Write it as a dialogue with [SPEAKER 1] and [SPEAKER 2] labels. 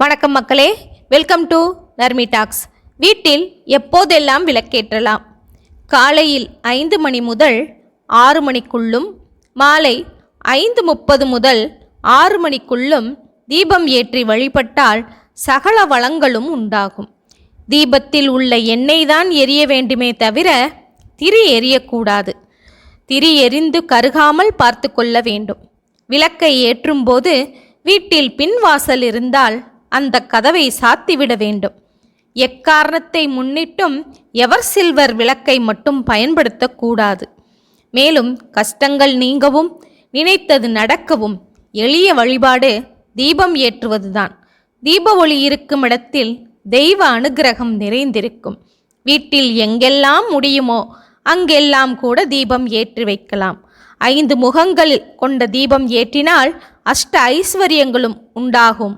[SPEAKER 1] வணக்கம் மக்களே, welcome to Narmi tax. வீட்டில் எப்போதெல்லாம் விளக்கேற்றலாம்? காலையில் 5 மணி முதல் 6 மணிக்குள்ளும், மாலை 5:30 முதல் 6 மணிக்குள்ளும் தீபம் ஏற்றி வழிபட்டால் சகல வளங்களும் உண்டாகும். தீபத்தில் உள்ள எண்ணெய் தான் எரிய வேண்டுமே தவிர திரி எரியக்கூடாது. திரி எரிந்து கருகாமல் பார்த்து கொள்ள வேண்டும். விளக்கை ஏற்றும் போது வீட்டில் பின்வாசல் இருந்தால் அந்த கதவை சாத்திவிட வேண்டும். எக்காரணத்தை முன்னிட்டும் எவர் சில்வர் விளக்கை மட்டும் பயன்படுத்தக்கூடாது. மேலும் கஷ்டங்கள் நீங்கவும் நினைத்தது நடக்கவும் எளிய வழிபாடு தீபம் ஏற்றுவதுதான். தீப ஒளி இருக்கும் இடத்தில் தெய்வ அனுகிரகம் நிறைந்திருக்கும். வீட்டில் எங்கெல்லாம் முடியுமோ அங்கெல்லாம் கூட தீபம் ஏற்றி வைக்கலாம். 5 முகங்கள் கொண்ட தீபம் ஏற்றினால் அஷ்ட ஐஸ்வர்யங்களும் உண்டாகும்.